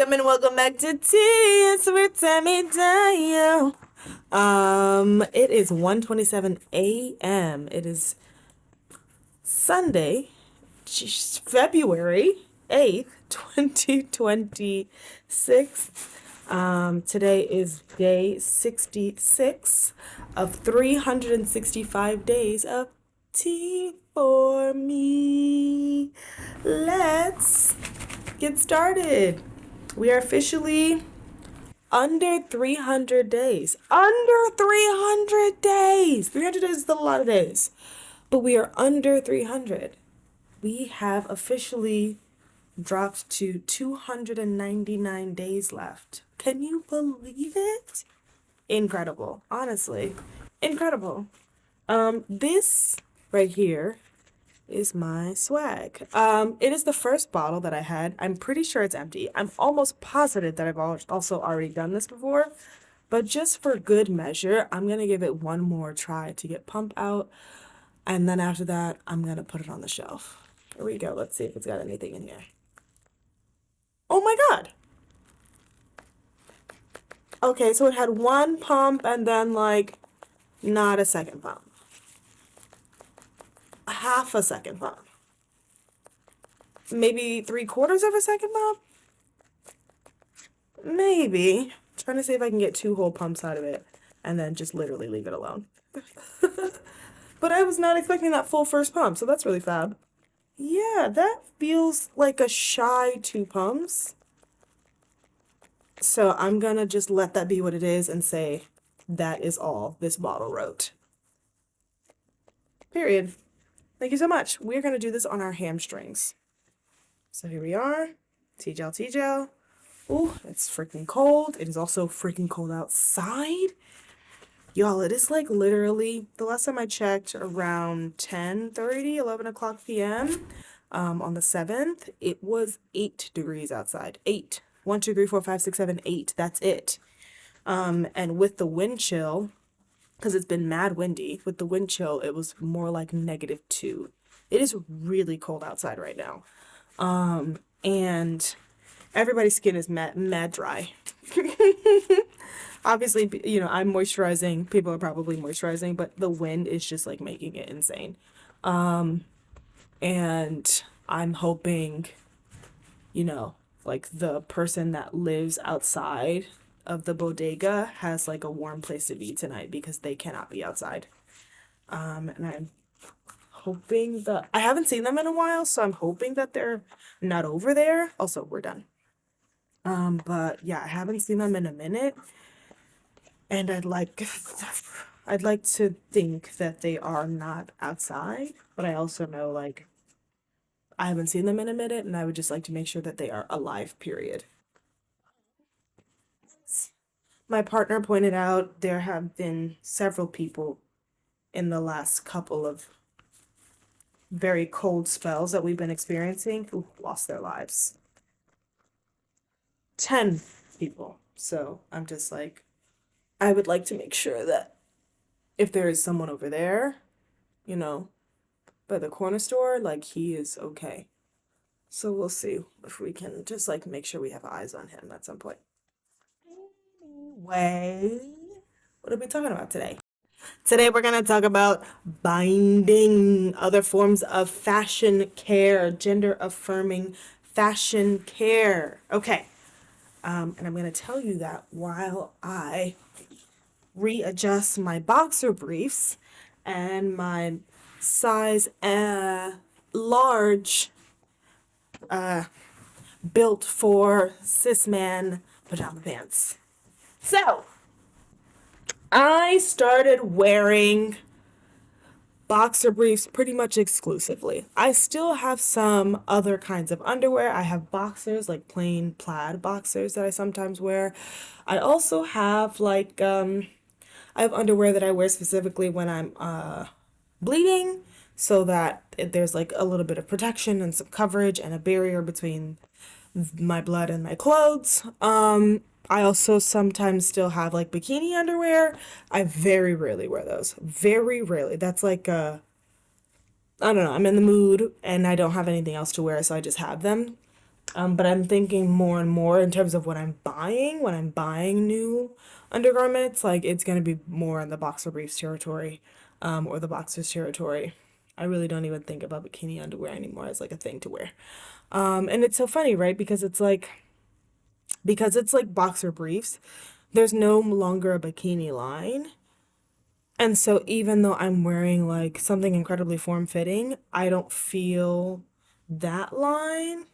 welcome back to TisforTemidayo. It is 1:27 a.m. It is Sunday, February 8th, 2026. Today is day 66 of 365 days of Tea for Me. Let's get started. We are officially under 300 days. Under 300 days. 300 days is still a lot of days. But we are under 300. We have officially dropped to 299 days left. Can you believe it? Incredible. Honestly, incredible. This right here is my swag. It is the first bottle that I had. I'm pretty sure it's empty. I'm almost positive that I've also already done this before, but just for good measure, I'm gonna give it one more try to get pump out, and then after that, I'm gonna put it on the shelf. Here we go. Let's see if it's got anything in here. Oh my God. Okay, so it had one pump and then like not a second pump. Half a second pump. Maybe 3/4 of a second pump? Maybe. Trying to see if I can get 2 whole pumps out of it and then just literally leave it alone. But I was not expecting that full first pump, so that's really fab. Yeah, that feels like a shy 2 pumps. So I'm gonna just let that be what it is and say that is all this bottle wrote. Period. Thank you so much. We're gonna do this on our hamstrings. So here we are. T-gel, T-gel. Ooh, it's freaking cold. It is also freaking cold outside. Y'all, it is like literally, the last time I checked, around 10:30, 11 o'clock p.m. On the 7th, it was 8 degrees outside. 8. 1, 2, 3, 4, 5, 6, 7, 8. That's it. And with the wind chill, because it's been mad windy, with the wind chill, it was more like -2. It is really cold outside right now. And everybody's skin is mad dry. Obviously, I'm moisturizing. People are probably moisturizing, but the wind is just like making it insane. And I'm hoping, like the person that lives outside of the bodega has like a warm place to be tonight because they cannot be outside. And I'm hoping that I haven't seen them in a while, so I'm hoping that they're not over there. Also, we're done. But yeah, I haven't seen them in a minute, and I'd like to think that they are not outside, but I also know like I haven't seen them in a minute, and I would just like to make sure that they are alive, period. My partner pointed out there have been several people in the last couple of very cold spells that we've been experiencing who lost their lives. 10 people. So I'm just like, I would like to make sure that if there is someone over there, by the corner store, like he is okay. So we'll see if we can just like make sure we have eyes on him at some point. Anyway, what are we talking about today? Today we're going to talk about binding, other forms of fashion care, gender affirming fashion care. Okay. And I'm going to tell you that while I readjust my boxer briefs and my size large built for cis man pajama pants. So, I started wearing boxer briefs pretty much exclusively. I still have some other kinds of underwear. I have boxers, like plain plaid boxers that I sometimes wear. I also have like I have underwear that I wear specifically when I'm bleeding, so that there's like a little bit of protection and some coverage and a barrier between my blood and my clothes. I also sometimes still have like bikini underwear. I very rarely wear those. Very rarely. That's like I don't know, I'm in the mood and I don't have anything else to wear, so I just have them. But I'm thinking more and more in terms of what I'm buying. When I'm buying new undergarments, like it's gonna be more in the boxer briefs territory, or the boxers territory. I really don't even think about bikini underwear anymore as like a thing to wear. And it's so funny, right? Because it's like boxer briefs, there's no longer a bikini line. And so even though I'm wearing like something incredibly form fitting, I don't feel that line,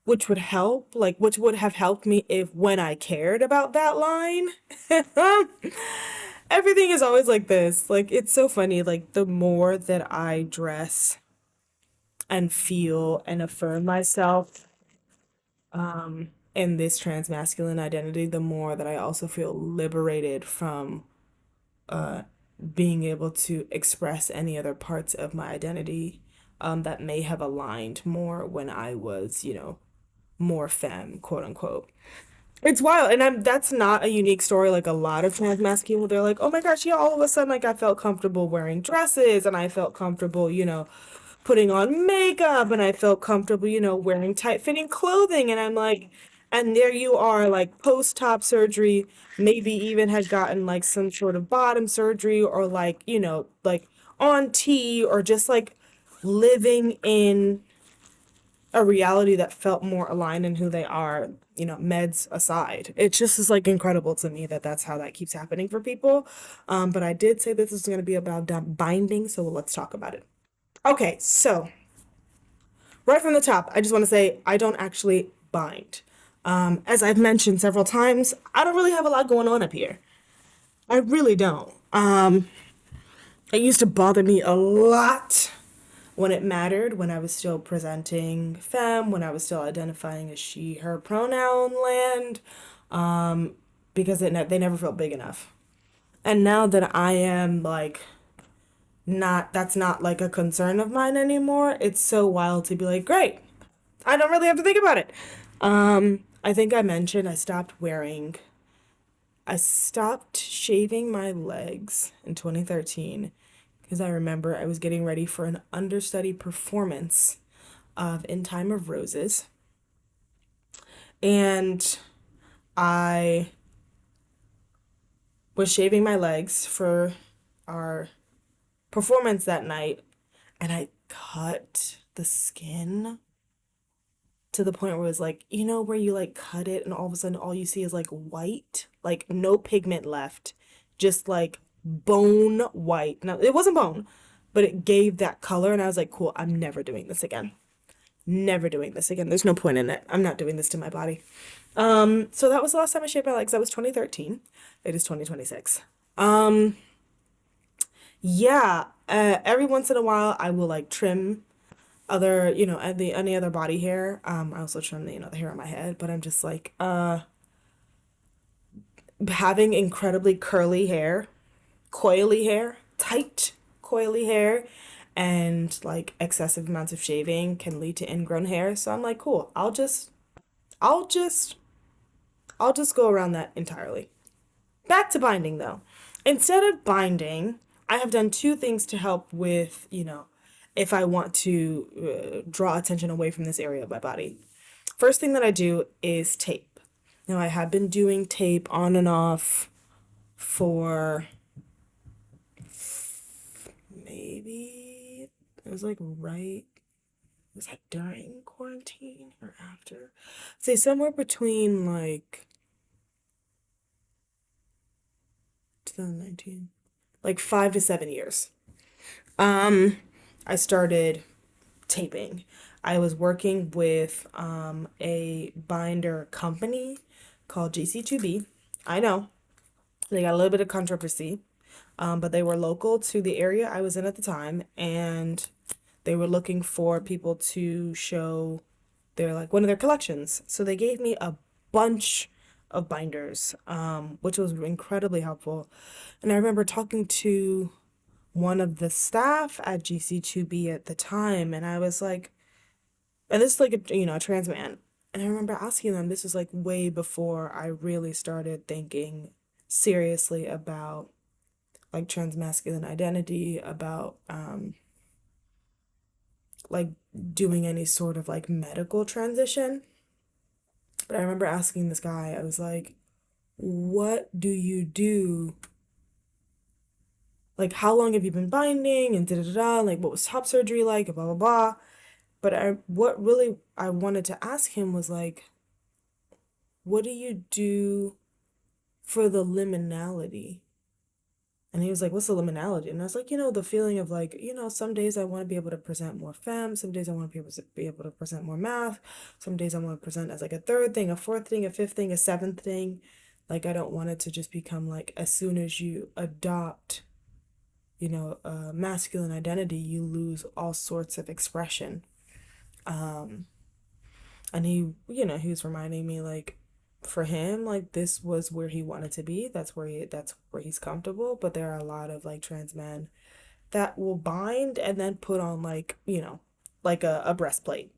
which would help, like which would have helped me if when I cared about that line. Everything is always like this. Like it's so funny. Like the more that I dress and feel and affirm myself in this transmasculine identity, the more that I also feel liberated from being able to express any other parts of my identity that may have aligned more when I was, more femme, quote unquote. It's wild, and that's not a unique story. Like a lot of trans masc people, they're like, "Oh my gosh, yeah!" All of a sudden, like I felt comfortable wearing dresses, and I felt comfortable, putting on makeup, and I felt comfortable, wearing tight fitting clothing, and I'm like, and there you are, like post top surgery, maybe even had gotten like some sort of bottom surgery, or like, like on T, or just like living in a reality that felt more aligned in who they are, meds aside. It just is like incredible to me that that's how that keeps happening for people. But I did say this is going to be about binding, so let's talk about it. Okay, so right from the top, I just want to say I don't actually bind. As I've mentioned several times, I don't really have a lot going on up here. I really don't. It used to bother me a lot when it mattered, when I was still presenting femme, when I was still identifying as she, her pronoun land, because they never felt big enough. And now that I am like not, that's not like a concern of mine anymore, it's so wild to be like, great, I don't really have to think about it. I think I mentioned I stopped shaving my legs in 2013 because I remember I was getting ready for an understudy performance of In Time of Roses. And I was shaving my legs for our performance that night, and I cut the skin to the point where it was like, where you like cut it and all of a sudden all you see is like white, like no pigment left, just like bone white. Now, it wasn't bone, but it gave that color, and I was like, cool, I'm never doing this again. Never doing this again. There's no point in it. I'm not doing this to my body. So that was the last time I shaved my legs. That was 2013. It is 2026. Yeah, every once in a while I will like trim other, any other body hair. I also trim the hair on my head, but I'm just like, having incredibly curly hair, coily hair, tight, coily hair, and like excessive amounts of shaving can lead to ingrown hair. So I'm like, cool, I'll just, I'll just go around that entirely. Back to binding though. Instead of binding, I have done two things to help with, if I want to draw attention away from this area of my body. First thing that I do is tape. Now, I have been doing tape on and off for maybe, it was like was that during quarantine or after? Say somewhere between like 2019, like 5 to 7 years. I started taping. I was working with a binder company called GC2B. I know they got a little bit of controversy, but they were local to the area I was in at the time, and they were looking for people to show their like one of their collections. So they gave me a bunch of binders, which was incredibly helpful. And I remember talking to one of the staff at GC2B at the time, and I was like, and this is like a trans man. And I remember asking them, this was like way before I really started thinking seriously about like trans masculine identity, about like doing any sort of like medical transition. But I remember asking this guy, I was like, what do you do? Like, how long have you been binding? And da da da. Like, what was top surgery like? And blah blah blah. But what really I wanted to ask him was like, what do you do for the liminality? And he was like, what's the liminality? And I was like, the feeling of like, some days I want to be able to present more femme. Some days I want to be able to present more math. Some days I want to present as like a third thing, a fourth thing, a fifth thing, a seventh thing. Like, I don't want it to just become like, as soon as you adopt, a masculine identity, you lose all sorts of expression. And he was reminding me like, for him, like this was where he wanted to be. That's where he's comfortable. But there are a lot of like trans men that will bind and then put on like, like a breastplate.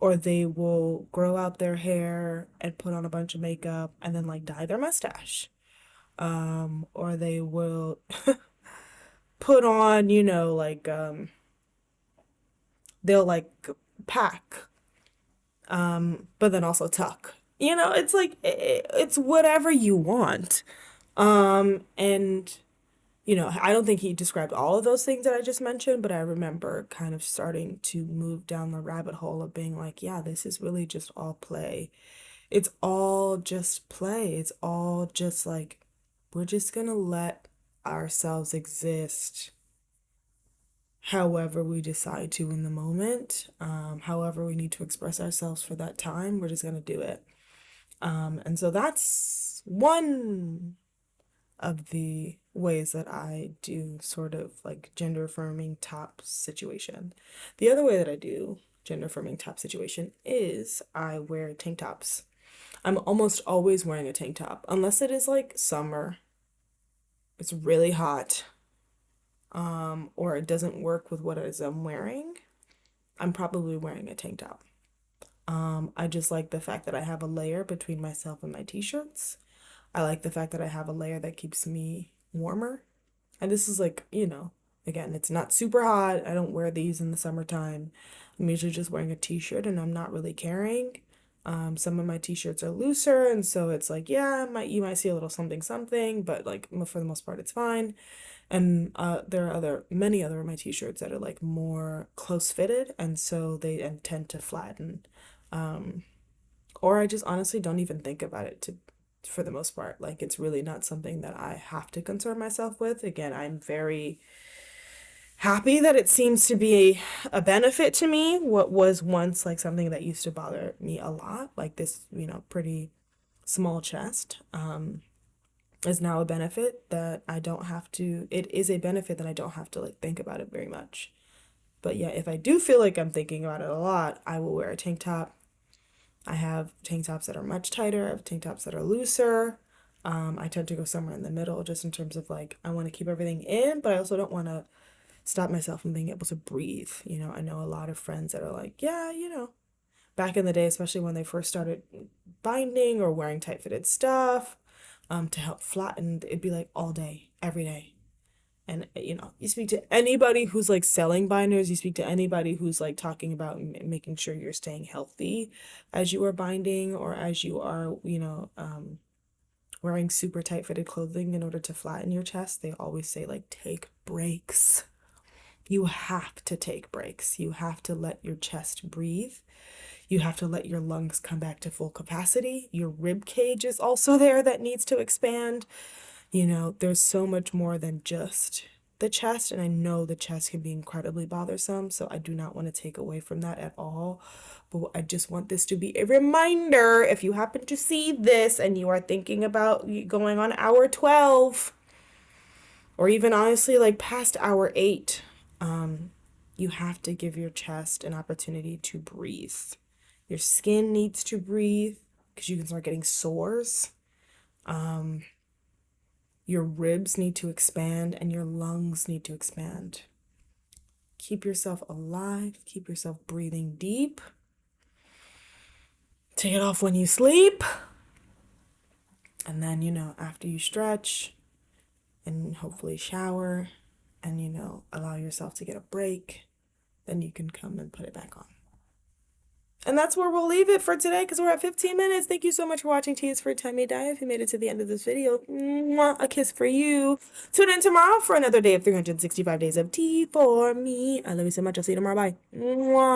Or they will grow out their hair and put on a bunch of makeup and then like dye their mustache. Or they will put on, they'll like pack, but then also tuck. It's like it's whatever you want. And I don't think he described all of those things that I just mentioned, but I remember kind of starting to move down the rabbit hole of being like, yeah, this is really just all play. It's all just play. It's all just like, we're just gonna let ourselves exist however we decide to in the moment. However we need to express ourselves for that time, we're just gonna do it. And so that's one of the ways that I do sort of like gender affirming top situation. The other way that I do gender affirming top situation is I wear tank tops. I'm almost always wearing a tank top, unless it is like summer, it's really hot, or it doesn't work with what it is I'm wearing. I'm probably wearing a tank top. I just like the fact that I have a layer between myself and my t-shirts. I like the fact that I have a layer that keeps me warmer. And this is like, again, it's not super hot. I don't wear these in the summertime. I'm usually just wearing a t-shirt and I'm not really caring. Some of my t-shirts are looser, and so it's like, yeah, you might see a little something something, but like for the most part, it's fine. And there are many other of my t-shirts that are like more close fitted, and so they tend to flatten. Or I just honestly don't even think about it for the most part. Like, it's really not something that I have to concern myself with. Again, I'm very happy that it seems to be a benefit to me. What was once like something that used to bother me a lot, like this, pretty small chest, is now a benefit that I don't have to, it is a benefit that I don't have to like think about it very much. But yeah, if I do feel like I'm thinking about it a lot, I will wear a tank top. I have tank tops that are much tighter. I have tank tops that are looser. I tend to go somewhere in the middle just in terms of like, I want to keep everything in, but I also don't want to stop myself from being able to breathe. I know a lot of friends that are like, yeah, back in the day, especially when they first started binding or wearing tight fitted stuff, to help flatten, it'd be like all day, every day. And you speak to anybody who's like selling binders, you speak to anybody who's like talking about making sure you're staying healthy as you are binding, or as you are, wearing super tight fitted clothing in order to flatten your chest. They always say like, take breaks. You have to take breaks. You have to let your chest breathe. You have to let your lungs come back to full capacity. Your rib cage is also there that needs to expand. There's so much more than just the chest, and I know the chest can be incredibly bothersome, so I do not want to take away from that at all. But I just want this to be a reminder, if you happen to see this and you are thinking about going on hour 12, or even honestly like past hour 8, you have to give your chest an opportunity to breathe. Your skin needs to breathe because you can start getting sores. Your ribs need to expand and your lungs need to expand. Keep yourself alive. Keep yourself breathing deep. Take it off when you sleep. And then, after you stretch and hopefully shower and, allow yourself to get a break, then you can come and put it back on. And that's where we'll leave it for today because we're at 15 minutes. Thank you so much for watching TisforTemidayo. If you made it to the end of this video, mwah, a kiss for you. Tune in tomorrow for another day of 365 days of tea for me. I love you so much. I'll see you tomorrow. Bye. Mwah.